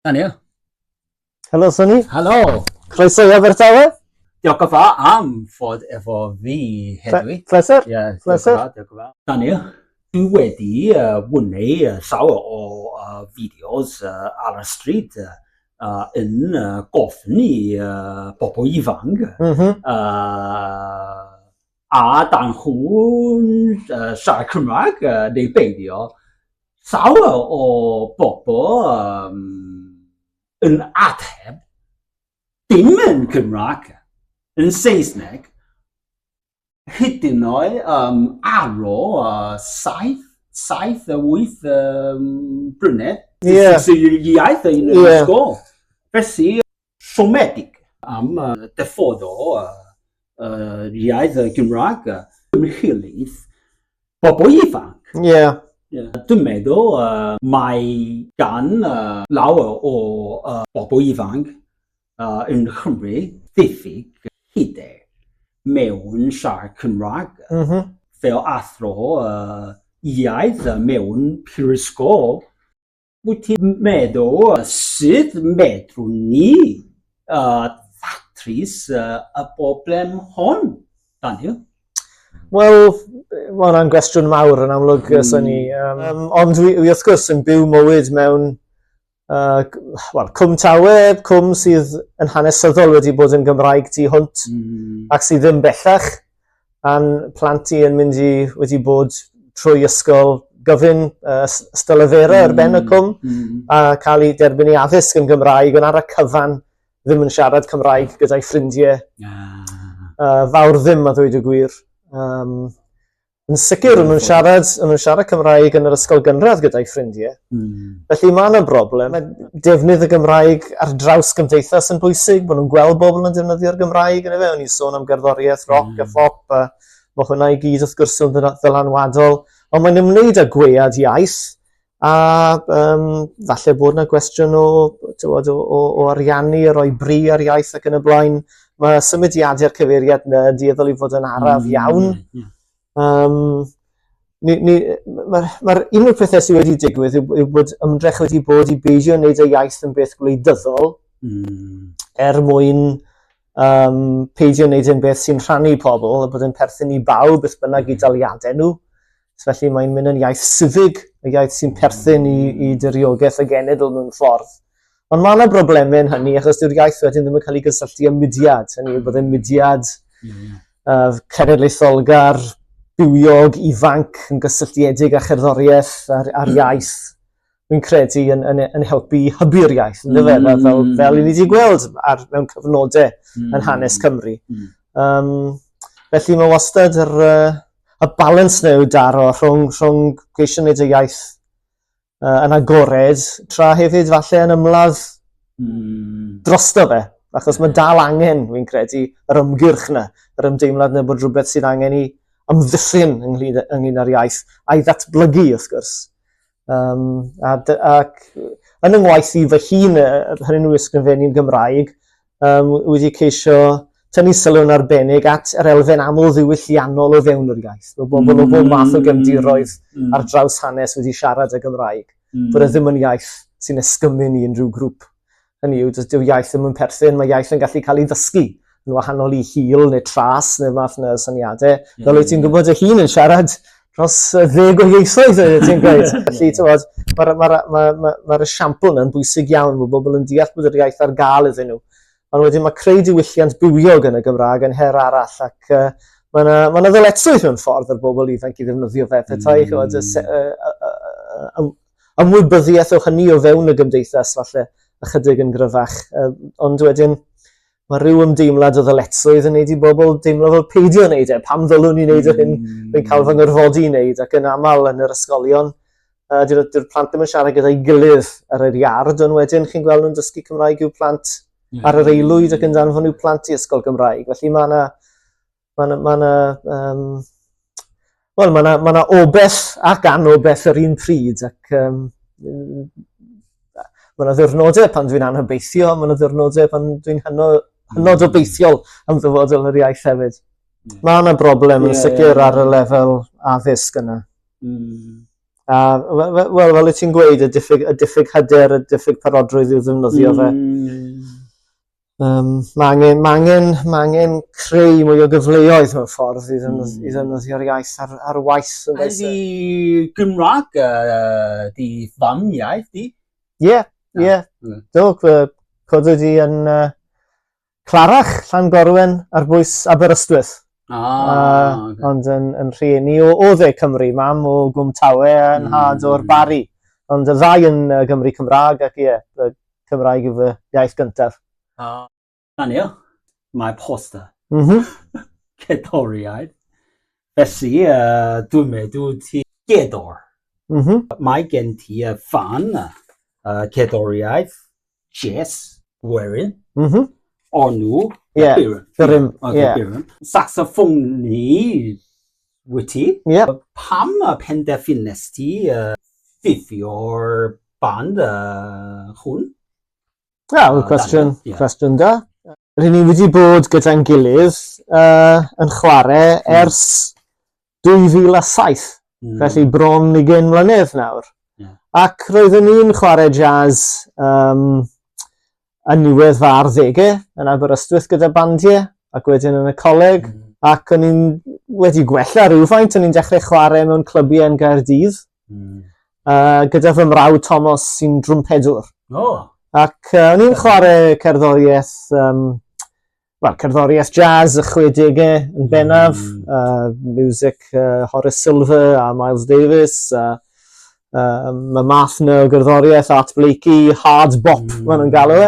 Daniel. Helo, Sonny. Helo. Croeso i Abertawe. Diolch yn fawr am fod efo fi heddiw. Pleser. Diolch yn fawr. Daniel, dwi wedi wneud llawer o fideos ar y stryd yn gofyn i bobl ifanc a dan nhw'n siarad Cymraeg neu beidio. Llawer o bobl yn ateb dim yn Cymraeg, yn Saesneg, hyd yn oed aro saith wyth brynedd sy'n iaith yn ysgol. Felly, siomedig am diffodd o iaith Gymraeg yn chylydd bobl ifanc. Dwi'n meddwl mae gan lawer o bobl ifanc yn Cymru ddiffyg hyder mewn siarad Cymraeg fel athro iaith mewn prifysgol. Wyt ti'n meddwl sydd medrwn ni ddatrys y broblem hon, Daniel? Wel, mae hwnna'n gwestiwn mawr yn amlwg, Sonny. Ond dwi wrth gwrs yn byw mywyd mewn Cwm Tawe, cwm sydd yn hanesyddol wedi bod yn Gymraeg tu hwnt ac sydd ddim bellach. A'n plant i yn mynd wedi bod trwy ysgol gyfun Ystylafera ar ben y cwm a cael ei derbyn i addysg yn Gymraeg, ond ar y cyfan ddim yn siarad Cymraeg gyda'i ffrindiau. Fawr ddim a ddweud y gwir. Yn sicr, yn siarad Cymraeg yn yr ysgol gynradd gyda'i ffrindiau. Felly mae yna broblem. Mae defnydd y Gymraeg ar draws gymdeithas yn bwysig, bod nhw'n gweld bobl yn defnyddio'r Gymraeg yn efo. O'n i sôn am gerddoriaeth, roc a phop, mae hwnna i gyd wrth gwrs yn ddylanwadol. Ond mae'n ymwneud â gwead iaith, a falle bod yna gwestiwn o ariannu, roi bri ar iaith ac yn y blaen. Mae symudiadau'r cyfeiriad yna dieddol i fod yn araf iawn. Mae'r un o'r pethau sydd wedi digwydd yw bod ymdrech wedi bod i beidio wneud y iaith yn beth gwleidyddol mwyn peidio wneud yn beth sy'n rhannu pobl, a bod yn perthyn i bawb beth bynnag i daliadau nhw. Felly mae'n mynd yn iaith sifig, y iaith sy'n perthyn i diriogaeth y genedl mewn ffordd. Ond mae yna broblemau yn hynny, achos dyw'r iaith wedyn ddim yn cael ei gysylltu â mudiad. Hynny yw bod yn mudiad cenedlaetholgar, bywiog, ifanc, yn gysylltiedig â cherddoriaeth a'r iaith. Dwi'n credu yn helpu hybu'r iaith, yn dyfed, fel i ni wedi gweld mewn cyfnodau yn hanes Cymru. Felly mae wastad y balans yw daro rhwng geisio wneud y iaith yn agored, tra hefyd falle yn ymladd drosto fe, achos mae dal angen, fi'n credu, yr ymgyrch yna, yr ymdeimlad yna bod rhywbeth sydd angen i ymddiffyn ynglyn â'r iaith, a'i ddatblygu, wrth gwrs. Ac yn yngwaith i fy hun, hynny nhw ysgrifennu'n Gymraeg, wedi ceisio tynnu sylw'n arbennig at yr elfen aml ddiwylliannol o fewn yr iaith. Mae bobl o bob math o gefndiroedd ar draws hanes wedi siarad y Gymraeg. Bod e ddim yn iaith sy'n esgymu ni unrhyw grŵp. Hynny yw, dyw iaith ddim yn perthyn, mae iaith yn gallu cael ei ddysgu yn wahanol i hil neu tras neu math yna syniadau. Fel wyt ti'n gwybod y hun yn siarad dros 10 o ieithoedd, ti'n gweud. Felly, mae'r esiampl yna'n bwysig iawn bod bobl yn deall bod yr iaith ar gael iddyn nhw. Ond wedyn mae creu diwylliant bywiog yn y Gymraeg yn her arall, ac mae yna ddyletswydd mewn ffordd ar bobl ifanc i ddefnyddio fe. Petai ymwybyddiaeth o hynny o fewn y gymdeithas falle ychydig yn gryfach. Ond wedyn mae rhyw ymdeimlad o ddyletswydd yn neud i bobl deimlo fel peidio wneud e. Pam ddylwn ni wneud o hyn, fe'n cael fy ngyrfodi i wneud, ac yn aml yn yr ysgolion. Dyw'r plant ddim yn siarad gyda'i gilydd ar yr iard, ond wedyn chi'n gweld nhw'n dysgu Cymraeg i'w plant ar yr eilwyd ac yn danfon i'w plant i ysgol Gymraeg. Felly mae yna obeth ac anobeth yr un pryd, ac mae yna ddiwrnodau pan dwi'n anhybeithio, mae yna ddiwrnodau pan dwi'n hynod obeithiol am ddyfodol yr iaith hefyd. Mae yna broblem yn sicr ar y lefel addysg yna. Wel, fel ti'n gweud, y diffyg hyder, y diffyg parodrwydd i'w ddefnyddio fe. Mae angen creu mwy o gyfleoedd mewn ffordd i ddefnyddio'r iaith ar waith. Ydy Gymraeg di famiaeth di? Ie. Do, cod wedi yn Clarach, Llangorwen, ar bwys Aberystwyth. Ond yn rhieni o dde Cymru, mam o Gwm Tawe yn had o'r Bari. Ond y ddau yn Gymru Cymraeg ac y Cymraeg yw fy iaith gyntaf. Daniel, mae poster. Cerddoriaeth. Felly, dwi'n meddwl ti Gedor. Mae gen ti fan cerddoriaeth, Jess Gwerin, Onw, Gyrym. Saxophoni wyt ti. Pam penderfynest ti ffithio'r band hwn? Cwestiwn da. Rydyn ni wedi bod gyda'n gilydd yn chwarae ers 2007, felly bron 20 mlynedd nawr. Ac roeddwn ni'n chwarae jazz yn niwedd far ddegau yn Aberystwyth gyda bandiau, ac wedyn yn y coleg. Ac o'n i'n wedi gwella rhywfaint, o'n i'n dechrau chwarae mewn clybiau yn Gaerdydd, gyda fy mrawd Thomas sy'n drwmpedwr. Ac o'n i'n chwarae cerddoriaeth jazz y 60au yn bennaf, music Horace Silver a Miles Davis, y math yna o gerddoriaeth Art Blakey, hard bop, maen nhw'n galw e.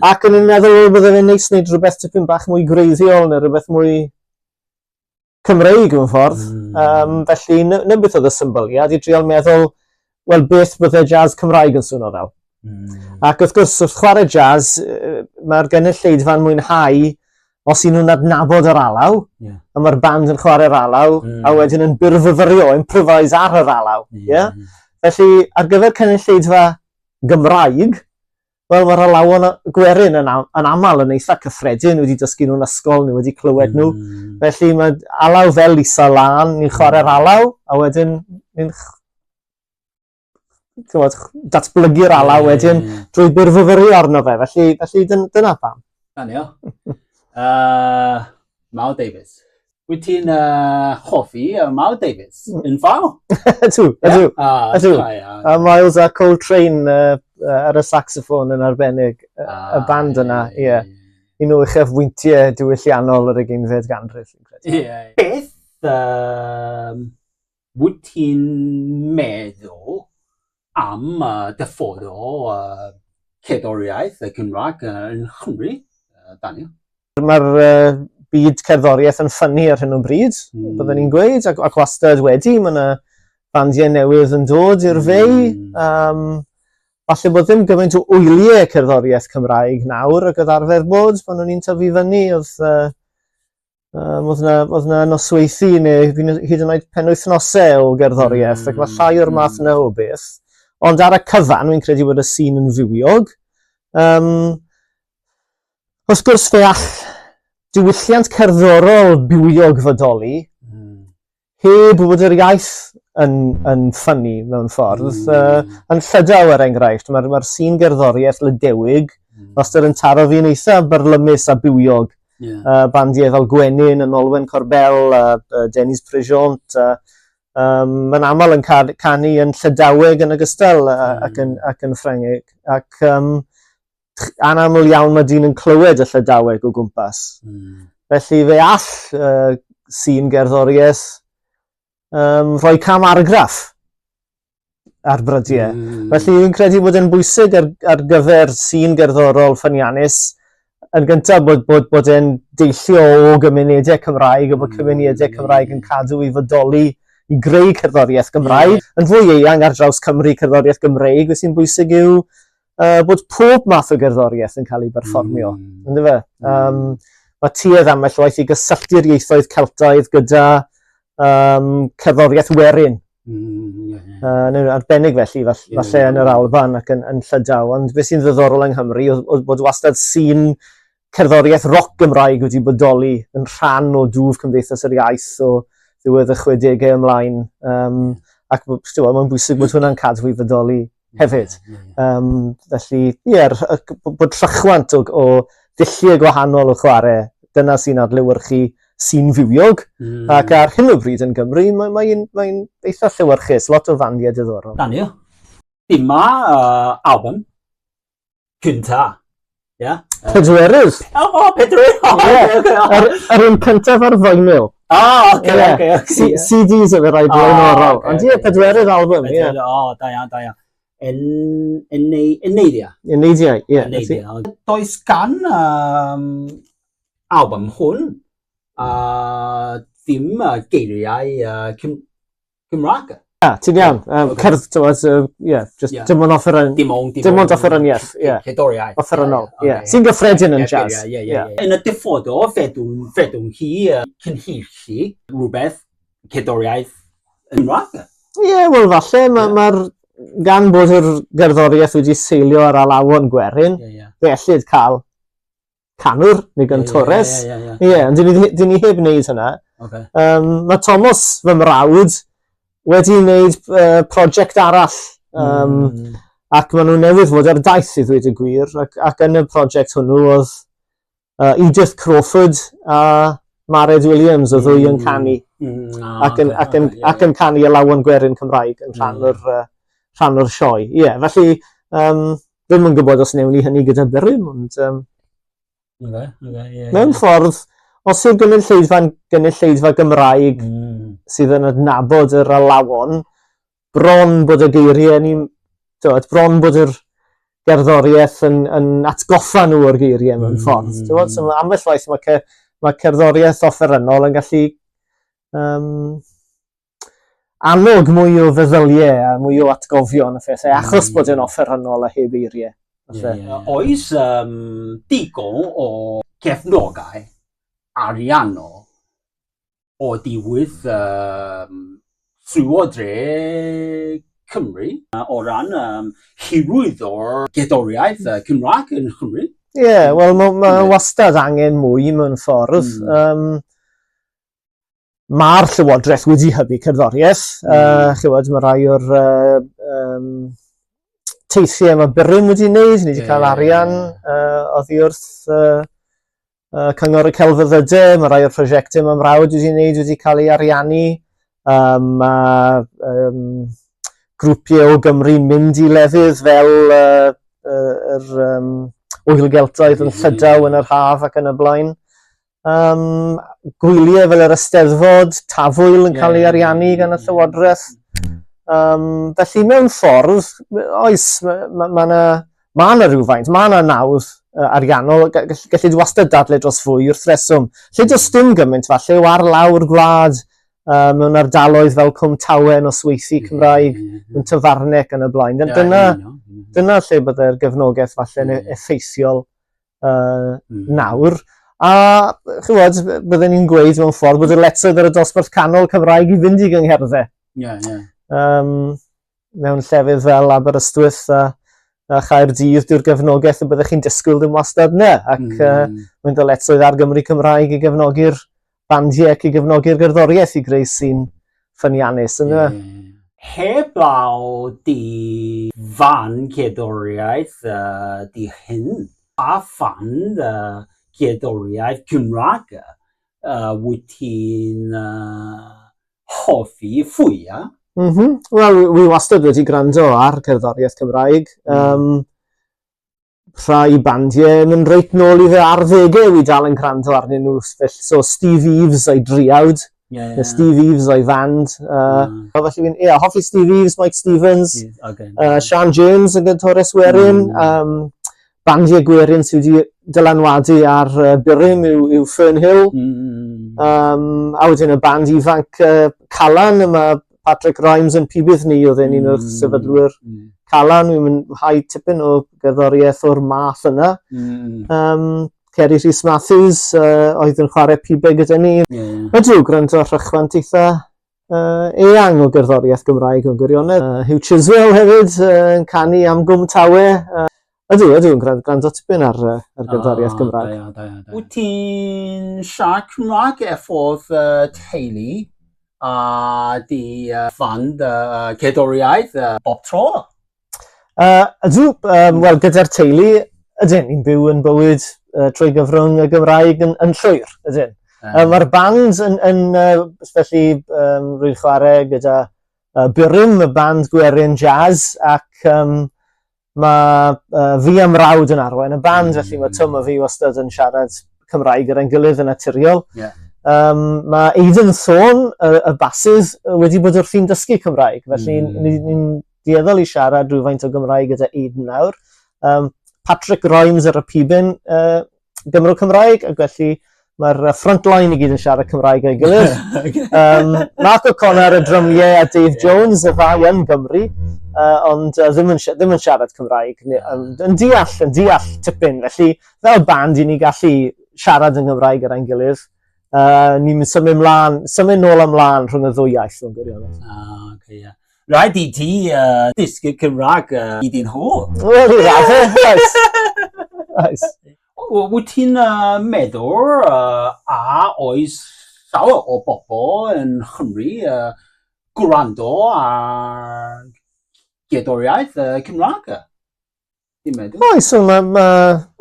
Ac o'n i'n meddwl bydde fe'n neis wneud rhywbeth tipyn bach mwy greiddiol neu rhywbeth mwy Cymreig mewn ffordd. Felly, na beth oedd y symboliad i drial meddwl, wel beth bydde jazz Cymraeg yn swnio fel. Ac wrth gwrs, wrth chwarae jazz, mae'r gynulleidfa'n mwynhau os y'n nhw'n adnabod yr alaw, a mae'r band yn chwarae'r alaw, a wedyn yn byrfyfyrio, improvise ar yr alaw. Felly, ar gyfer cynulleidfa Gymraeg, wel mae'r alawon gwerin yn aml yn eitha cyffredin, wedi dysgu nhw'n ysgol, nhw wedi clywed nhw. Felly mae alaw fel Lisa Lan, ni'n chwarae'r alaw, a wedyn ni'n datblygu'r alaw wedyn drwy byrfyfyrio arno fe. Felly dyna pam. Daniel. Mal Davis. Wyt ti'n hoffi Mal Davis yn fawr? Ydw. A Miles a Coltrane ar y saxophone yn arbennig, y band yna, un o uchafbwyntiau diwylliannol yr 20th ganrif. Beth wyt ti'n meddwl am dyfodol o cerddoriaeth y Gymraeg yn Chymru, Daniel? Mae'r byd cerddoriaeth yn ffynnu ar hyn o bryd, byddwn ni'n gweud, ac wastad wedi, mae yna bandiau newydd yn dod i'r fei. Falle bod ddim gymaint o wyliau cerddoriaeth Cymraeg nawr ac oedd arfer bod, pan o'n i'n tyfu fyny, oedd yna nosweithi neu hyd yn oed penwythnosau o gerddoriaeth, ac mae llai o'r math yna o beth. Ond ar y cyfan, wy'n credu bod y sîn yn fywiog. Wrth gwrs fe all diwylliant cerddorol bywiog fodoli, heb bod yr iaith yn ffynnu mewn ffordd. Yn Llydaw er enghraifft, mae'r sîn gerddoriaeth Lydewig, wastad yn taro fi'n eitha byrlymus a bywiog. Bandiau fel Gwenyn, Olwen Corbel, Dennis Prigent, mae'n aml yn canu yn Llydaweg yn ogystal ac yn Ffrengig. Ac anaml iawn mae dyn yn clywed y Llydaweg o gwmpas. Felly fe all sîn gerddoriaeth rhoi cam argraff ar brydiau. Felly fi'n credu bod e'n bwysig ar gyfer sîn gerddorol ffyniannus yn gyntaf bod e'n deillio o gymunedau Cymraeg a bod cymunedau Cymraeg yn cadw i fodoli i greu cerddoriaeth Gymraeg. Yn fwy eang ar draws Cymru cerddoriaeth Gymreig, beth sy'n bwysig yw bod pob math o gerddoriaeth yn cael ei berfformio. Mae tuedd ambell waith i gysylltu'r ieithoedd Celtaidd gyda cerddoriaeth werin. Arbennig felly, falle yn yr Alban ac yn Llydaw. Ond beth sy'n ddiddorol yng Nghymru oedd bod wastad sîn cerddoriaeth roc Gymraeg wedi bodoli yn rhan o dwf Cymdeithas yr Iaith o ddiwedd y 60au ymlaen. ac mae'n bwysig bod hwnna'n cadw i fodoli hefyd. Felly, bod rhychwant o ddilliau gwahanol o chwarae, dyna sy'n adlewyrchu sy'n fywiog, ac ar hyn o bryd yn Gymru, mae'n eitha llewyrchus, lot o fandiau diddorol. Daniel, dyma album cynta. Pedwerydd. Pedwerydd! Yr un cyntaf ar vinyl. Okay. CDs oedd y rai blaenorol. Ond pedwerydd album. Da iawn. Eneidia. Does gan album hwn ddim geiriau Cymraeg. Ti'n iawn. Cerdd, dim ond offeryniaeth. Offerynol. Sy'n gyffredin yn jazz. Yn y dyfodol, fedwn hi cynhyrchu rhywbeth cerddoriaeth yn Cymraeg. Wel falle, mae'r gan bod yr gerddoriaeth wedi seilio ar alawon gwerin, bellid cael canwr neu gyntores. Ond dyn ni heb wneud hynna. Mae Thomas, fy mrawd, wedi wneud prosiect arall, ac maen nhw'n newydd fod ar daith i ddweud y gwir, ac yn y prosiect hwnnw oedd Edith Crawford a Mared Williams o ddwy yn canu, ac yn canu alawon gwerin Cymraeg yn rhan o'r sioe. Felly, ddim yn gwybod os newn ni hynny gyda Berym, ond mewn ffordd, os yw'r gynulleidfa Gymraeg sydd yn adnabod yr alawon, bron bod y geiriau bron bod yr gerddoriaeth yn atgoffa nhw o'r geiriau mewn ffordd. Ambell waith mae cerddoriaeth offerynol yn gallu annog mwy o feddyliau a mwy o atgofion y phethau, achos bod yn offerynol a heb eiriau. Oes digon o gefnogau ariannol o diwydd Llywodre Cymru o ran hyrwyddo'r gerddoriaeth Cymraeg yn Cymru? Wel mae wastad angen mwy mewn ffordd. Mae'r Llywodraeth wedi hybu cerddoriaeth. Mae rai o'r teithiau mae Berym wedi wneud, ni wedi cael arian oddi wrth Cyngor y Celfyddydau, mae rai o'r prosiectau mae mrawd wedi wneud wedi cael ei ariannu. Mae grwpiau o Gymru'n mynd i lefydd fel yr Wyl-Geltaidd yn Llydaw yn yr haf ac yn y blaen. Gwyliau fel yr Eisteddfod, Tafwyl yn cael ei ariannu gan y Llywodraeth. Felly mewn ffordd, oes, mae yna rhywfaint, mae yna nawdd ariannol, gallu wastad dadlau dros fwy wrth reswm. Lle does dim gymaint falle o ar lawr gwlad mewn ardaloedd fel Cwm Tawen o sweithi Cymraeg, yn Tafarnec yn y blaen. Dyna lle byddai'r gefnogaeth falle'n effeithiol nawr. A byddwn ni'n gweud mewn ffordd bod y letroedd ar y dosbarth canol Cymraeg i fynd i gyngherddau. Mewn llefydd fel Aberystwyth a Chaerdydd, dyw'r gefnogaeth y byddwch chi'n disgwyl ddim wastad yna. Ac mae'n dyletswydd ar Gymru Cymraeg i gefnogi'r bandiau ac i gefnogi'r gerddoriaeth i greu sy'n ffyniannus. Heblaw di fan cerddoriaeth di hyn, a fan cerddoriaeth Cymraeg wyt ti'n hoffi fwyaf? Wel, wi wastad wedi gwrando ar cerddoriaeth Cymraeg. Rhai bandiau yn reit nôl i fe ar ddegau wi dal yn gwrando arnyn nhw. So Steve Eves o'i driawd, Steve Eves o'i fand. Hoffi Steve Eves, Mike Stevens, Sian James yn gyntores werin. Bandiau gwerin sydd wedi dylanwadu ar Berym yw Fernhill. A wedyn y band ifanc Calan, yma Patrick Rhymes yn pibydd ni oedd un o'r sefydlwyr Calan. Wy'n mwynhau tipyn o gerddoriaeth o'r math yna. Ceri Rhys Matthews oedd yn chwarae pibau gyda ni. Ydw, gwrando rhychwant eitha eang o gerddoriaeth Gymraeg yn gwirionedd. Hugh Chiswell hefyd yn canu am Gwm Tawe. Ydw, yn gwrando tipyn ar gerddoriaeth Gymraeg. Wyt ti'n siarad Cymraeg effordd teulu di fand cerddoriaeth bob tro? Ydw, wel, gyda'r teulu, ydyn, ni'n byw yn bywyd trwy gyfrwng y Gymraeg yn llwyr, ydyn. Mae'r band felly rwy'n chwarae gyda Byrym, y band gwerin jazz, ac mae fi am rawd yn arwain y band, felly mae Twm a fi wastad yn siarad Cymraeg gyda'n gilydd yn naturiol. Mae Aidan Thorne, y basydd, wedi bod wrthi'n dysgu Cymraeg, felly ni'n dieddol i siarad rhywfaint o Gymraeg gyda Aidan nawr. Patrick Rhymes ar y pibyn Gymro Cymraeg, ac felly mae'r frontline i gyd yn siarad Cymraeg o'i gilydd. Mark O'Connor y drymiau a Dave Jones y ddau yn Gymru, ond ddim yn siarad Cymraeg. Yn deall tipyn, felly fel band i ni gallu siarad yn Gymraeg ar ein gilydd. Ni'n symud nôl ymlaen rhwng y ddwy iaith o'n gwirionedd. Rhaid i ti dysgu Cymraeg i di'n hwyl? Wel, i raddau, oes. Wyt ti'n meddwl oes llawer o bobl yn Chymru gwrando ar gerddoriaeth Cymraeg? Ti'n meddwl?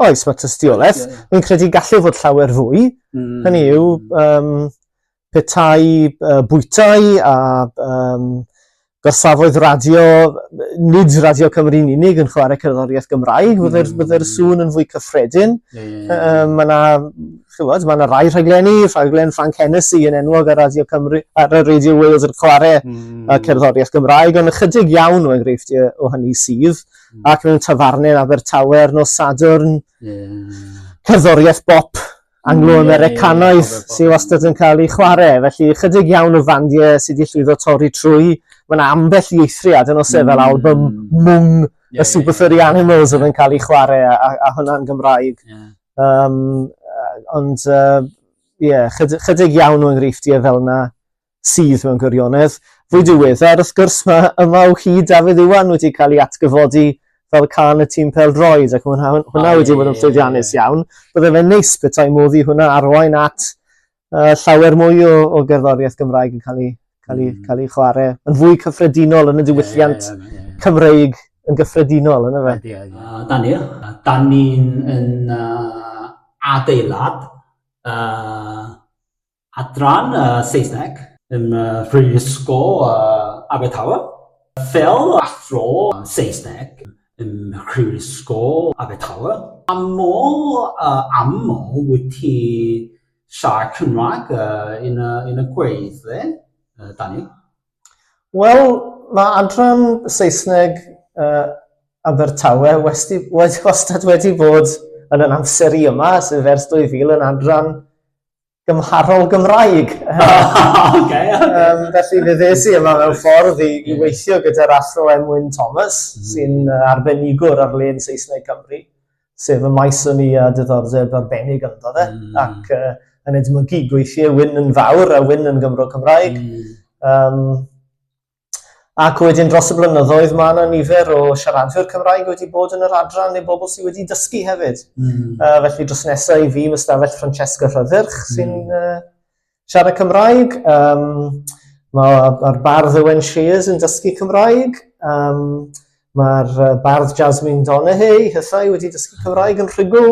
Oes, mae tystiolaeth. Mi'n credu gallu fod llawer fwy. Hynny yw, petai bwytai a gorsafoedd radio, nid Radio Cymru'n unig yn chwarae cerddoriaeth Gymraeg, byddai'r sŵn yn fwy cyffredin. Mae yna rai rhaglen Frank Hennessy yn enwog ar Radio Cymru, ar y Radio Wales yn chwarae cerddoriaeth Gymraeg, ond ychydig iawn o enghreifftiau o hynny sydd, ac mewn tafarnau Abertawe nos Sadwrn, cerddoriaeth bop Anglo-Americanaidd sydd wastad yn cael ei chwarae. Felly ychydig iawn o fandiau sydd wedi llwyddo torri trwy. Mae yna ambell ieithriad yn os fel album Mwng y Super Furry Animals oedd yn cael ei chwarae a hwnna'n Gymraeg. Ond chydig iawn o enghreifftiau fel yna sydd mewn gwirionedd. Fwy diweddar, wrth gwrs, yma o hyd Dafydd Iwan wedi cael ei atgyfodi fel can y tîm pêl-droed, ac hwnna wedi bod yn llwyddiannus iawn. Bydde fe'n neis petai modd i hwnna arwain at llawer mwy o gerddoriaeth Gymraeg yn cael ei chwarae. Yn fwy cyffredinol yn y diwylliant Cymreig yn gyffredinol, yna fe. Daniel, da ni'n adeilad adran Saesneg yn Prifysgol Abertawe. Fel athro Saesneg yn Prifysgol Abertawe, aml wedi siarad Cymraeg yn y gweithio, Daniel? Wel, mae adran Saesneg Abertawe wastad wedi bod yn yn amseru yma, sef ers 2000 yn adran gymharol Gymraeg. Felly fe ddes i yma mewn ffordd i weithio gyda'r athro Emwyn Thomas, sy'n arbenigwr ar len Saesneg Cymru, sef y maes o'n i a diddordeb arbennig ynddo fe, ac yn edmygu gweithio Wyn yn fawr a Wyn yn Gymro Cymraeg. Ac wedyn dros y blynyddoedd mae yna nifer o siaradwyr Cymraeg wedi bod yn yr adran neu bobl sydd wedi dysgu hefyd. Felly dros nesaf i fi mae stafell Francesca Rhyddyrch sy'n siarad Cymraeg. Mae'r bardd Owen Shears yn dysgu Cymraeg. Mae'r bardd Jasmine Donahue hithau wedi dysgu Cymraeg yn rhugl.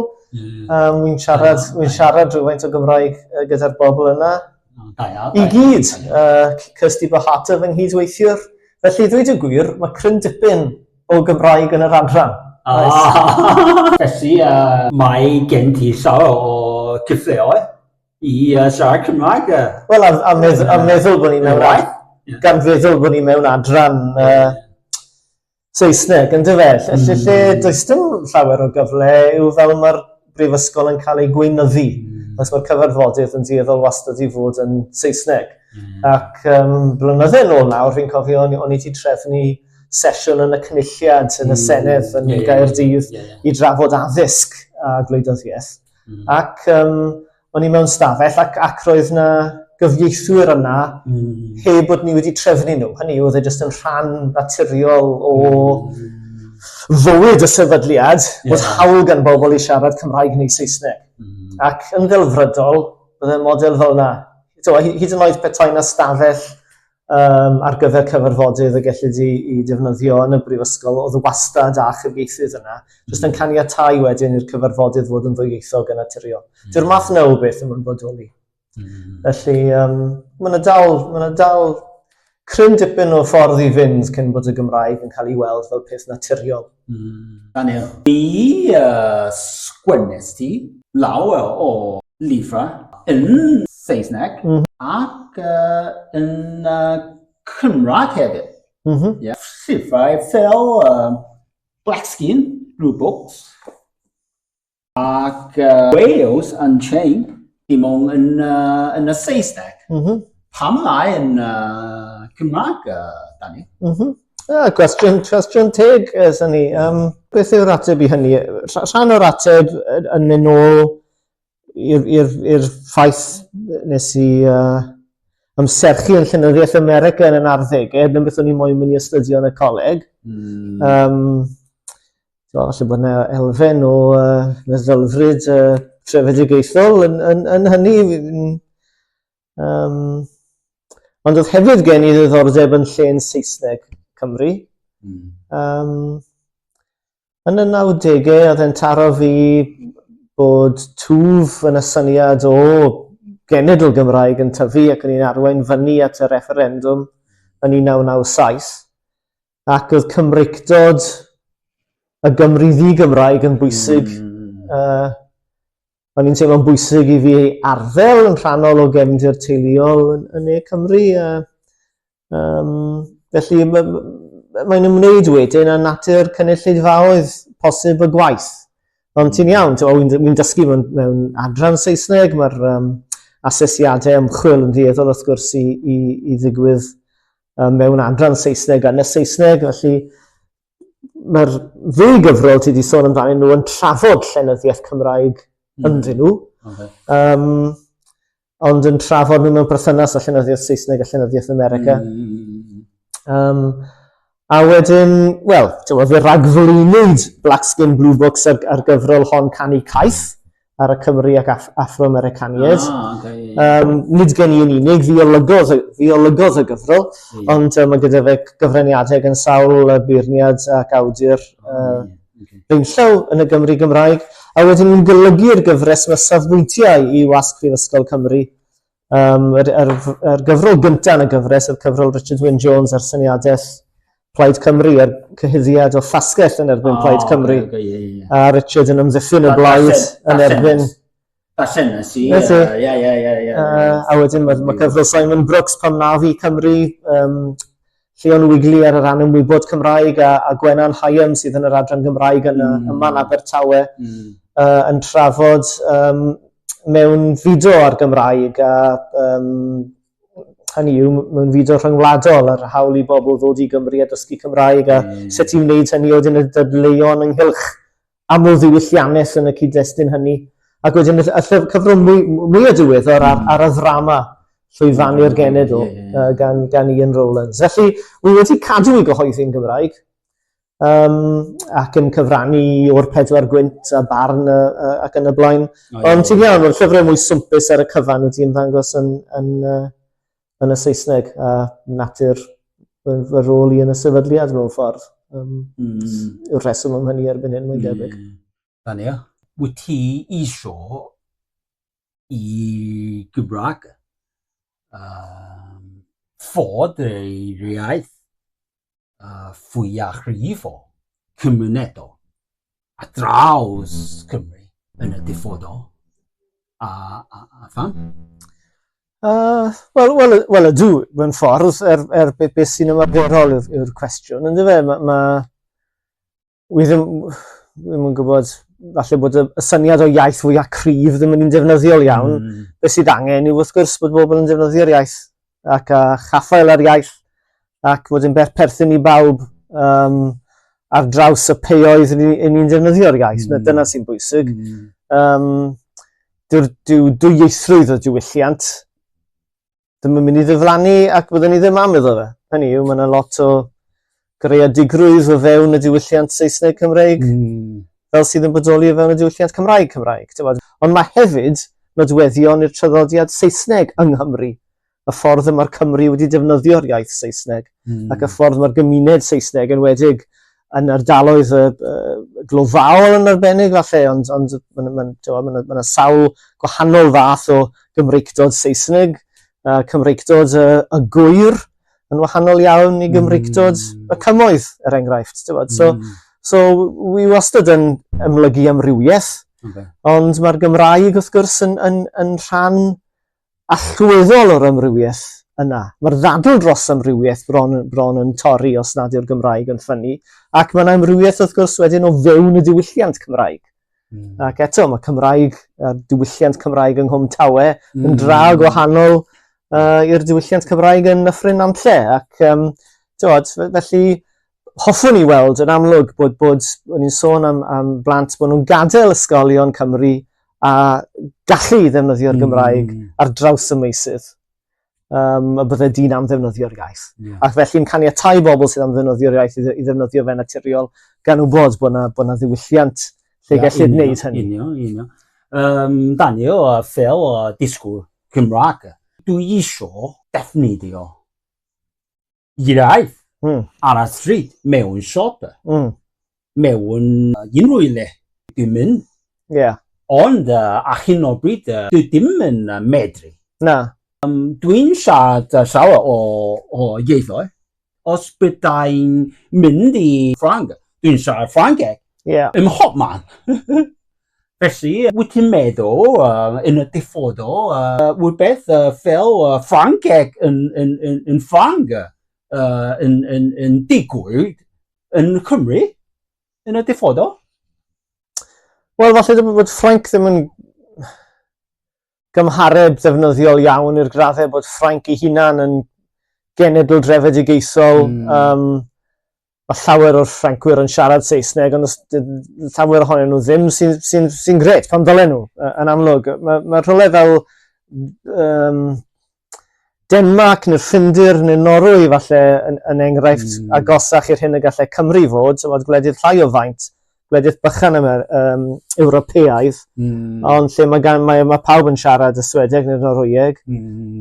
Wy'n siarad rhywfaint o Gymraeg gyda'r bobl yna. I gyd, Kirsty Bahata fy nghydweithiwr. Felly, ddweud y gwir, mae cryn dipyn o Gymraeg yn yr adran. Felly, mae gen ti llawer o cyfleoedd i siarad Cymraeg? Wel, a meddwl bod ni mewn gan feddwl bod ni mewn adran Saesneg, yn dyfe. Felly, does dim llawer o gyfle yw fel mae'r brifysgol yn cael ei gweinyddu. Os mae'r cyfarfodydd yn dieddol wastad i fod yn Saesneg. Ac blynyddoedd nôl nawr, fi'n cofio o'n i wedi trefnu sesiwn yn y cynulliad yn y Senedd yn Gaerdydd i drafod addysg a gwleidyddiaeth. Ac o'n i mewn stafell ac roedd yna gyfieithwyr yna heb bod ni wedi trefnu nhw. Hynny oedd e jyst yn rhan naturiol o fywyd y sefydliad bod hawl gan bobl i siarad Cymraeg neu Saesneg. Ac yn ddelfrydol, bydde model fel yna. Hyd yn oed petai na stafell ar gyfer cyfarfodydd y gellid i defnyddio yn y brifysgol, oedd wastad a chyfieithydd yna, jyst yn caniatáu wedyn i'r cyfarfodydd fod yn ddwyieithog yn naturiol. Dyw'r math yna o beth yn bodoli. Felly, mae yna dal cryn dipyn o ffordd i fynd cyn bod y Gymraeg yn cael ei weld fel peth naturiol. Daniel, ni sgwennes ti lawer o lyfrau yn Saesneg ac yn Cymraeg hefyd. Llyfrau fel Blackskin, Blue Books, ac Wales Unchained, dim ond yn y Saesneg. Pam lai yn Cymraeg, Daniel? Cwestiwn teg ys hynny. Beth yw'r ateb i hynny? Rhan o'r ateb yn mynd nôl i'r ffaith nes i ymserchu yn Llenyddiaeth America yn yr 90au, yn beth o'n i moyn mynd i astudio yn y coleg. Falle bod yna elfen o meddylfryd trefedigaethol yn hynny. Ond oedd hefyd gen i ddiddordeb yn llên Saesneg Cymru. Yn y 90au, oedd e'n taro fi bod twf yn y syniad o genedl Gymraeg yn tyfu ac yn un arwain fyny at y referendwm yn 1997. Ac oedd Cymreicdod y Gymru ddi-Gymraeg yn bwysig. O'n i'n teimlo'n bwysig i fi arddel yn rhannol o gefndir teuluol yn ne Cymru. Felly mae'n ymwneud wedyn â natur cynulleidfaoedd posib y gwaith. Ond ti'n iawn, wy'n dysgu mewn adran Saesneg, mae'r asesiadau ymchwil yn dieddol wrth gwrs i ddigwydd mewn adran Saesneg yn y Saesneg, felly mae'r ddwy gyfrol ti wedi sôn amdanyn nhw yn trafod llenyddiaeth Cymraeg ynddyn nhw, ond yn trafod nhw mewn perthynas â llenyddiaeth Saesneg a llenyddiaeth America. A wedyn, wel, fe ragflwynwyd Blackskin Blue Books ar gyfrol hon Canu Caeth ar y Cymru ac Afro-Americaniaid. Nid gen i yn unig, fi olygodd y gyfrol, ond mae gyda fe gyfraniadau gan sawl beirniad ac awdur feinllaw yn y Gymru Gymraeg. A wedyn ni'n golygu'r gyfres mae safbwyntiau i wasg Prifysgol Cymru. Yr gyfrol gyntaf yn y gyfres, yr cyfrol Richard Wyn Jones ar syniadaeth Plaid Cymru, a'r cyhuddiad o ffasgell yn erbyn Plaid Cymru. A Richard yn ymddiffyn y blaid yn erbyn... Darllen si. A wedyn mae cyfrol Simon Brooks Pam Na Fi Cymru, Lleon Wigley ar y ran ymwybod Cymraeg a Gwenan Hyam sydd yn yr adran Gymraeg yn y man Abertawe yn trafod mewn fideo ar Gymraeg a hynny yw mewn fideo rhyngwladol ar hawl i bobl ddod i Gymru a dysgu Cymraeg a sut i'n wneud hynny wedyn y dadleuon ynghylch aml ddiwylliannus yn y cyd-destun hynny. Ac wedyn y cyfrol mwy o diweddar ar y ddrama Llwyfannu'r Genedl gan Ian Rowlands. Felly, wi wedi cadw i gyhoeddi'n Gymraeg ac yn cyfrannu o'r Pedwar Gwynt a Barn ac yn y blaen. Ond ti'n iawn, mae'r llyfrau mwy swmpus ar y cyfan wedi ymddangos yn y Saesneg a natur fy rôl i yn y sefydliad mewn ffordd. Yw'r rheswm am hynny erbyn hyn, mae'n debyg. Daniel, wyt ti isio i Gymraeg fod yr iaith fwyafrif o cymunedol a draws Cymru yn y diffodol a pham? Wel ydw, mewn ffordd, beth sy'n ymarferol yw'r cwestiwn. Ynddo fe, wi ddim yn gwybod, falle bod y syniad o iaith fwyaf cryf ddim yn un defnyddiol iawn. Beth sydd angen yw wrth gwrs bod bobl yn defnyddio'r iaith ac chaffael ar iaith ac bod yn perthyn i bawb ar draws y peoedd yn un defnyddio'r iaith. Dyna sy'n bwysig. Dyw dwyieithrwydd o diwylliant ddim yn mynd i ddiflannu ac byddwn ni ddim am iddo fe. Hynny yw, mae yna lot o greadigrwydd o fewn y diwylliant Saesneg Cymreig, fel sydd yn bodoli o fewn y diwylliant Cymraeg. Ond mae hefyd nodweddion i'r traddodiad Saesneg yng Nghymru. y ffordd mae'r Cymru wedi defnyddio'r iaith Saesneg ac y ffordd mae'r gymuned Saesneg yn wedig yn ardaloedd glofal yn arbennig falle, ond mae sawl gwahanol fath o Gymreicdod Saesneg, Cymreicdod y gwyr yn wahanol iawn i Gymreicdod y cymoedd, enghraifft. So, wi wastad yn ymlygu amrywiaeth, ond mae'r Gymraeg wrth gwrs yn rhan allweddol o'r amrywiaeth yna. Mae'r ddadl dros amrywiaeth bron yn torri os nad yw'r Gymraeg yn ffynnu, ac mae yna amrywiaeth wrth gwrs wedyn o fewn y diwylliant Cymraeg. Ac eto, mae Cymraeg, diwylliant Cymraeg yng Nghwm Tawe yn dra gwahanol i'r diwylliant Cymraeg yn Nyffryn Nantlle. Ac felly, hoffwn i weld yn amlwg bod ni'n sôn am blant bod nhw'n gadael ysgolion Cymru a gallu ddefnyddio'r Gymraeg ar draws y meysydd. Y bydde dyn am ddefnyddio'r iaith. Ac felly'n caniatáu bobl sydd am ddefnyddio'r iaith i ddefnyddio fe'n naturiol gan wybod bod yna ddiwylliant lle gallu gwneud hynny. Union. Daniel, fel disgwyl Cymraeg, dwi eisiau defnyddio iaith ar y stryd mewn siop, mewn unrhyw le dwi'n mynd. Ond ar hyn o bryd, dwi ddim yn medru. Dwi'n siarad llawer o ieithoedd. Os byddai'n mynd i Ffrangeg, dwi'n siarad Ffrangeg ym mhob man. Felly, wyt ti'n meddwl yn y diffodol, rhywbeth fel Ffrangeg yn Ffrangeg yn digwydd yn Cymru yn y diffodol? Wel, falle bod Ffrainc ddim yn gymhareb ddefnyddiol iawn i'r graddau bod Ffrainc ei hunan yn genedl drefedigaethol. Mae llawer o'r Ffrancwyr yn siarad Saesneg, ond llawer ohonyn nhw ddim sy'n gret pan dylen nhw, yn amlwg. Mae rhywle fel Denmark neu'r Ffindir neu'r Norwy falle yn enghraifft agosach i'r hyn y gallai Cymru fod, so gwledydd llai o faint, gwledydd bychan Ewropeaidd, ond lle mae pawb yn siarad y Swedeg neu'r Norwyeg,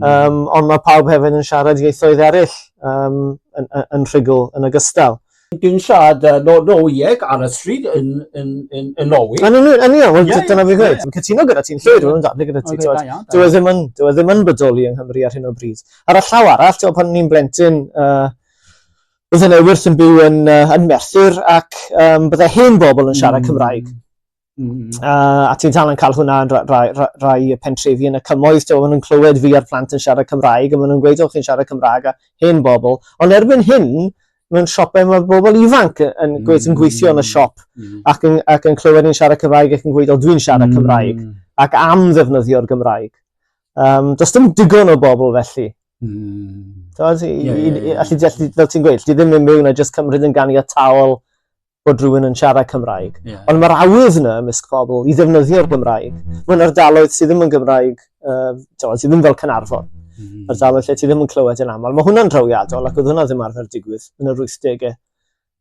ond mae pawb hefyd yn siarad ieithoedd eraill yn rhugl yn ogystal. Dwi'n siarad Norwyeg ar y stryd yn Norwy. Dyna fi gweud. Yn cytuno gyda ti'n llwyr, dwi'n dadlu gyda ti. Dwi ddim yn bodoli yng Nghymru ar hyn o bryd. Ar y llaw arall, pan ni'n blentyn, byddai Newydd yn byw yn Merthyr ac byddai hen bobl yn siarad Cymraeg. A ti'n tal yn cael hwnna yn rai pentrefi yn y cymoedd, maen nhw'n clywed fi a'r plant yn siarad Cymraeg, a maen nhw'n gweud, chi'n siarad Cymraeg a hen bobl. Ond erbyn hyn, mewn siopau mae bobl ifanc yn gweithio yn y siop ac yn clywed ni'n siarad Cymraeg ac yn gweud, dwi'n siarad Cymraeg ac am ddefnyddio'r Gymraeg. Does dim digon o bobl felly. Fel ti'n gweud, ti ddim yn mewn a jyst cymryd yn ganiataol bod rhywun yn siarad Cymraeg. Ond mae'r awydd yna ymysg pobl i ddefnyddio'r Gymraeg. Mae'n ardaloedd sydd ddim yn Gymraeg, sydd ddim fel Caernarfon. Ardaloedd lle ti ddim yn clywed yn aml. Mae hwnna'n drawiadol ac oedd hwnna ddim arfer digwydd yn yr 80au.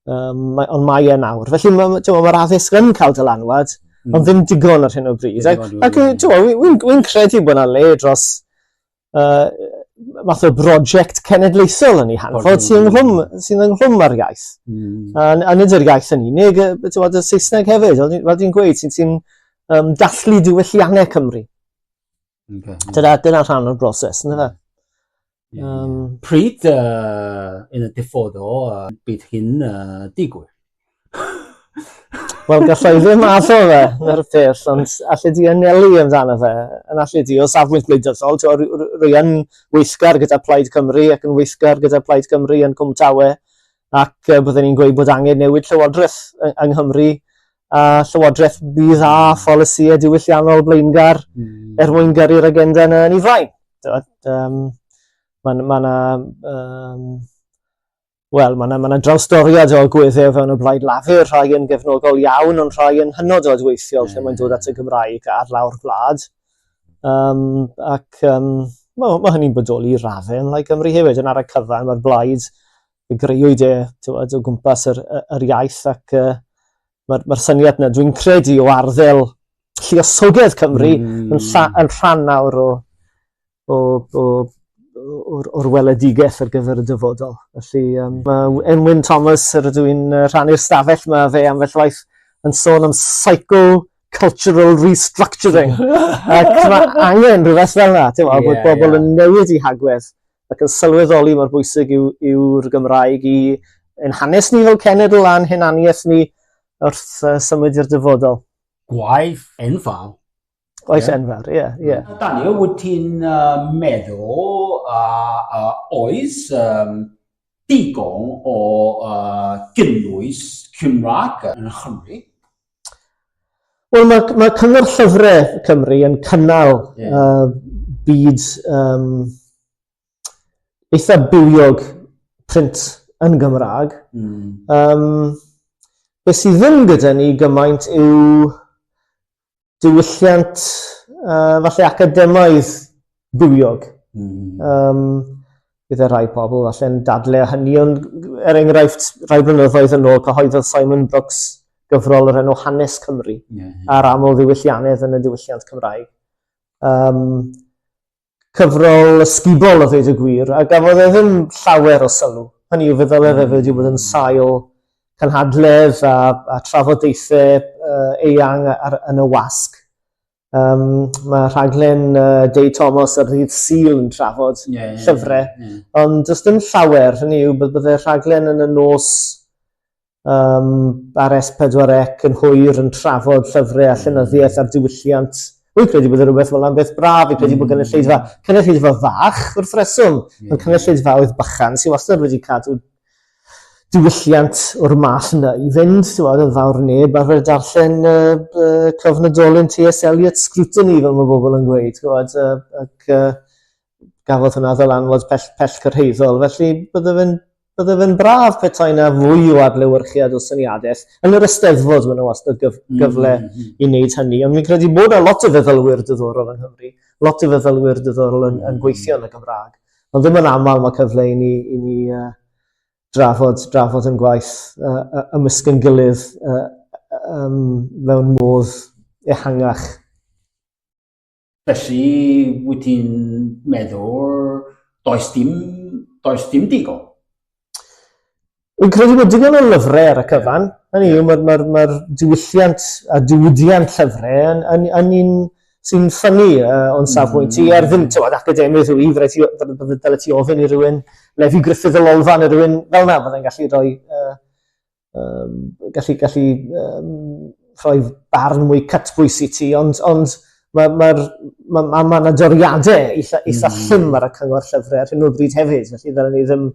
Ond mae e nawr. Felly mae'r addysg yn cael dylanwad, ond ddim digon ar hyn o bryd. Ac wy'n credu bod yna le dros math o brosiect cenedlaethol yn ei hanfod sy'n ynghlwm ar iaith. A nid yr iaith yn unig, y Saesneg hefyd, fel ti'n gweud, sy'n dathlu diwylliannau Cymru. Dyna rhan o'r broses, yna fe. Pryd yn y diffodol bydd hyn digwydd? Wel, gallai ddim addo fe, na'r peth, ond allai di anelu amdano fe, yn allai di o safbwynt gwleidyddol, rwy'n weithgar gyda Plaid Cymru ac yn weithgar gyda Plaid Cymru yn Cwm Tawe, ac byddwn ni'n gweud bod angen newid llywodraeth yng Nghymru, a llywodraeth bydd a pholisïau diwylliannol blaengar mwyn gyrru'r agenda yna yn ei flaen. Mae drawstoriad o gweddau fewn y blaid lafur, rhai yn gefnogol iawn, ond rhai yn hynod o adweithiol lle mae'n dod at y Gymraeg ar lawr gwlad. Mae hynny'n bodoli i raddau yn Cymru hefyd, yn ar y cyfan, mae'r blaid y greuwyd o gwmpas yr iaith ac mae'r syniad yna, dwi'n credu o arddel lluosogaeth Cymru yn rhan nawr o o'r weledigaeth ar gyfer y dyfodol. Felly mae Emwyn Thomas, yr ydw i'n rhannu'r stafell yma fe ambell waith yn sôn am psycho-cultural restructuring. Ac mae angen rhywbeth fel yna, bod bobl yn newid eu hagwedd ac yn sylweddoli mor bwysig yw'r Gymraeg i ein hanes ni fel cenedl a'n hunaniaeth ni wrth symud i'r dyfodol. Gwaith enfawr. Gwaith enfawr, ie. Daniel, wyt ti'n meddwl oes digon o gynnwys Cymraeg yn Chymru? Wel, mae Cyngor Llyfrau Cymru yn cynnal byd eitha bywiog print yn Gymraeg. Be sydd ddim gyda ni gymaint yw diwylliant falle academaidd bywiog. Gyda rhai pobl falle'n dadle a hynny, ond enghraifft rhai blynyddoedd yn ôl cyhoeddodd Simon Brooks gyfrol yr enw Hanes Cymru a'r aml ddiwylliannedd yn y diwylliant Cymraeg. Cyfrol ysgubol o ddweud y gwir, a gafodd e ddim llawer o sylw. Hynny yw feddwl e wedi bod yn sail cynhadledd a trafodaethau eang yn y wasg. Mae rhaglen Dave Thomas ar ddydd Sul yn trafod llyfrau, ond does dim llawer. Hynny yw byddai rhaglen yn y nos ar S4C yn hwyr yn trafod llyfrau a llenyddiaeth ar diwylliant. Wy'n credu bod rhywbeth fel am beth braf, fi'n credu bod cynulleidfa fach wrth reswm, ond cynulleidfa oedd bychan sy'n wastad wedi cadw diwylliant o'r math yna i fynd, yn fawr neb, ar fe'r darllen cyfnodolyn T.S. Eliot Scrutiny, fel mae bobl yn gweud, ac gafodd hwnna ddylanwad pell cyrhaeddol. Felly bydde fe'n braf petai yna fwy o adlewyrchiad o syniadaeth. Yn yr Eisteddfod mae yna wastad gyfle i wneud hynny, ond mi'n credu bod yna lot o feddylwyr diddorol yng Nghymru, lot o feddylwyr diddorol yn gweithio yn y Gymraeg. Ond ddim yn aml mae cyfle i ni drafod yn gwaith ymysg yn gilydd mewn modd ehangach. Felly, wyt ti'n meddwl does dim digon? Wy'n credu bod digon o lyfrau ar y cyfan. Hynny yw, mae'r diwylliant a diwydiant llyfrau yn un sy'n ffynnu o'n safbwynt ti. Ddim academydd yw i, dyle ti ofyn i rywun Lefi Griffith y Lolfa neu rywun fel yna, byddai'n gallu rhoi barn mwy cytbwys i ti, ond mae yna doriadau eitha llym ar y cyngor llyfrau ar hyn o bryd hefyd, felly dylai ni ddim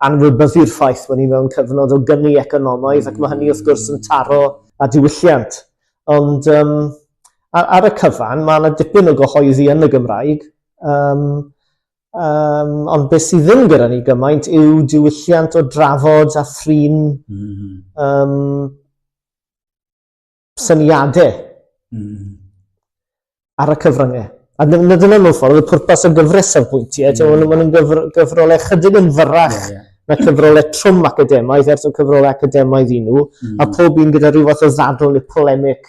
anwybyddu'r ffaith bod ni mewn cyfnod o gynnu economaidd, ac mae hynny wrth gwrs yn taro a diwylliant. Ond ar y cyfan, mae yna dipyn o gyhoeddi yn y Gymraeg, ond beth sydd ddim gyda ni gymaint yw diwylliant o drafod a thrin syniadau ar y cyfryngau. A dyna mewn ffordd y pwrpas o gyfres safbwyntiau. Mae'n gyfrolau chydig yn fyrrach na cyfrolau trwm academaidd ers o cyfrolau academaidd i nhw, a pob un gyda rhyw fath o ddadl neu polemic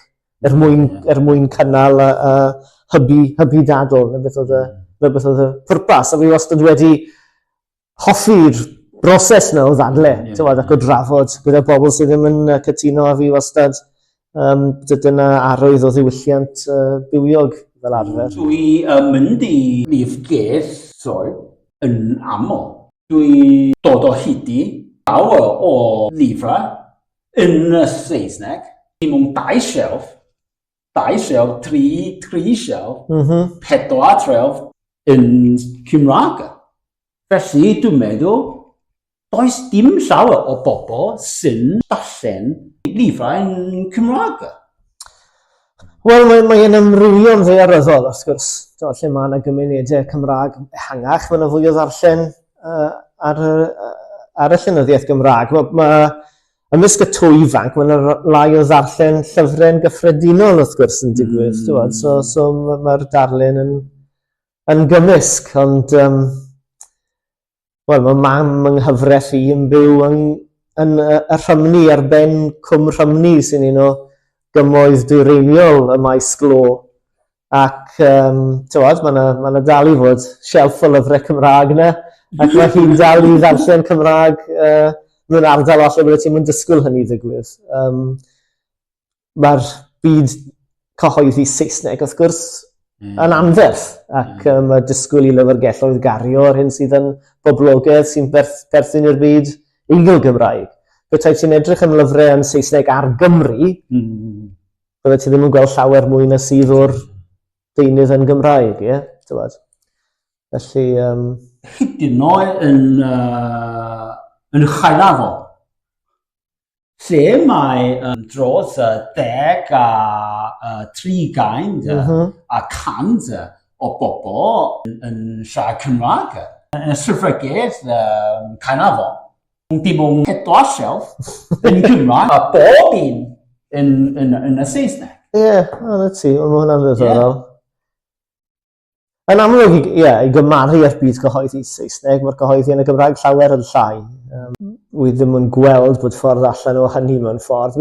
mwyn cynnal a hybu dadl, neu beth oedd y pwrpas. A fi wastad wedi hoffi'r broses yna o ddadle, ac o drafod gyda bobl sydd ddim yn cytuno a fi wastad dyna arwydd o ddiwylliant bywiog fel arfer. Dwi mynd i lifgeth yn aml. Dwi dod o hyd i lawer o lifrau yn Saesneg. Mewn 2 shelf, 3 shelf, 4 shelf yn Cymraeg. Felly dwi'n meddwl, does dim llawer o bobl sy'n darllen lifrau yn Cymraeg. Wel, mae'n amrywio'n ddaearyddol, wrth gwrs. Lle mae yna gymunedau Cymraeg ehangach, mae yna fwy o ddarllen ar y llenyddiaeth Gymraeg. Ymysg y twy ifanc, mae yna lai o ddarllen llyfrau'n gyffredinol, wrth gwrs, yn digwydd. So mae'r darlun yn gymysg, ond mae mam yng nghyfraith i yn byw yn y Rhymni ar ben Cwm Rhymni sy'n un o gymoedd dwyreiniol y maes glo. Ac, tywod, mae dal i fod shelf o lyfrau Cymraeg yna, ac mae hi'n dal i ddarllen Cymraeg mewn ardal allan bod ti'n mynd disgwyl hynny ddigwydd. Mae'r byd cyhoeddi Saesneg, wrth gwrs, yn anferth, ac mae disgwyl i lyfrgelloedd gario ar hyn sydd yn boblogaidd sy'n berthyn i'r byd eidl Gymraeg. Bydde ti'n edrych yn lyfrau yn Saesneg ar Gymru, bydde ti ddim yn gweld llawer mwy na sydd o'r deunydd yn Gymraeg, ie? Felly... Hyd yn oed yn Chaernarfon, lle mae dros 10 a 30 a 100 o bobl yn siarad Cymraeg. Yn y llyfrgell Caernarfon, dim ond 4 shelf yn Gymraeg, a bob un yn y Saesneg. Ie, yna ti, mae hwnna'n ddiddorol. Yn amlwg, i gymaru ar byd cyhoeddi Saesneg, mae'r cyhoeddi yn y Gymraeg llawer yn llai. Wi ddim yn gweld bod ffordd allan o hynny mewn ffordd.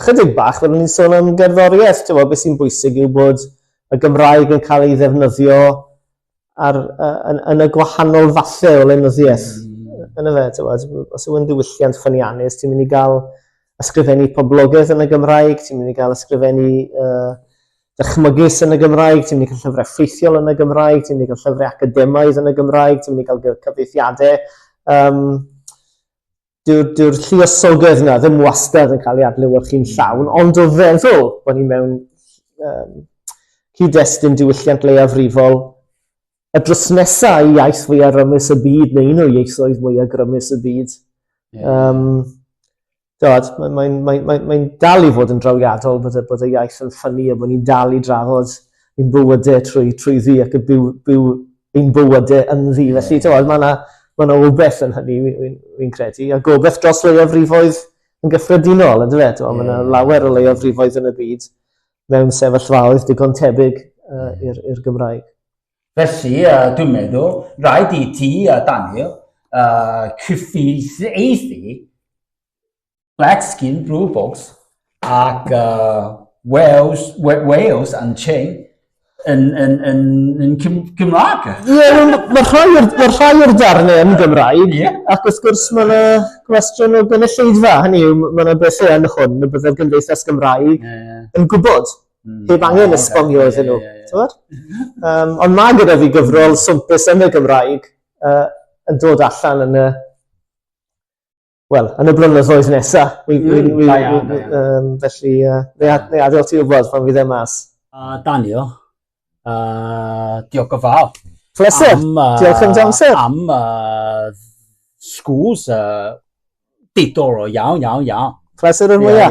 Chydig bach, fel ni'n sôn am gerddoriaeth, beth sy'n bwysig yw bod y Gymraeg yn cael ei ddefnyddio yn y gwahanol fathau o lenyddiaeth. Yna fe, os yw'n diwylliant ffyniannus, ti'n mynd i gael ysgrifennu poblogaidd yn y Gymraeg, ti'n mynd i gael ysgrifennu dychmygus yn y Gymraeg, ti'n mynd i gael llyfrau ffeithiol yn y Gymraeg, ti'n mynd i gael llyfrau academaidd yn y Gymraeg, ti'n mynd i gael cyfieithiadau. Dyw'r lluosogaeth yna ddim wastad yn cael ei adlewyrchu'n llawn, ond o feddwl bod ni mewn cyd-destun diwylliant leiafrifol y dros nesaf i iaith fwyaf grymus y byd, neu un o ieithoedd mwyaf grymus y byd. Mae'n dal i fod yn drawiadol bod y iaith yn ffynnu a bod ni'n dal i drafod ein bywydau trwy ddi ac y byw ein bywydau yn ddi. Felly, mae yna rhywbeth yn hynny, fi'n credu, a gobeith dros leiafrifoedd yn gyffredinol, ynddo fe? Mae yna lawer o leiafrifoedd yn y byd mewn sefyllfaoedd digon tebyg i'r Gymraeg. Felly, dwi'n meddwl, rhaid i ti, Daniel, cyfieithu Black Skin Blue Box ac Wales and Chain yn Gymraeg. Ie, mae rhai o'r darnau yn Gymraeg, ac wrth gwrs mae yna gwestiwn o gynulleidfa. Hynny yw, mae yna beth yn hwn, y byddai'r Gymdeithas Gymraeg yn gwybod, heb angen esbonio iddyn nhw. Ond mae gyda fi gyfrol swmpus yn y Gymraeg yn dod allan yn y blynyddoedd nesaf. Felly, neu adael ti wybod pan fydd e mas. Daniel, diolch yn fawr. Pleser, diolch yn amser. Am sgwrs diddorol iawn. Pleser yn mwyaf.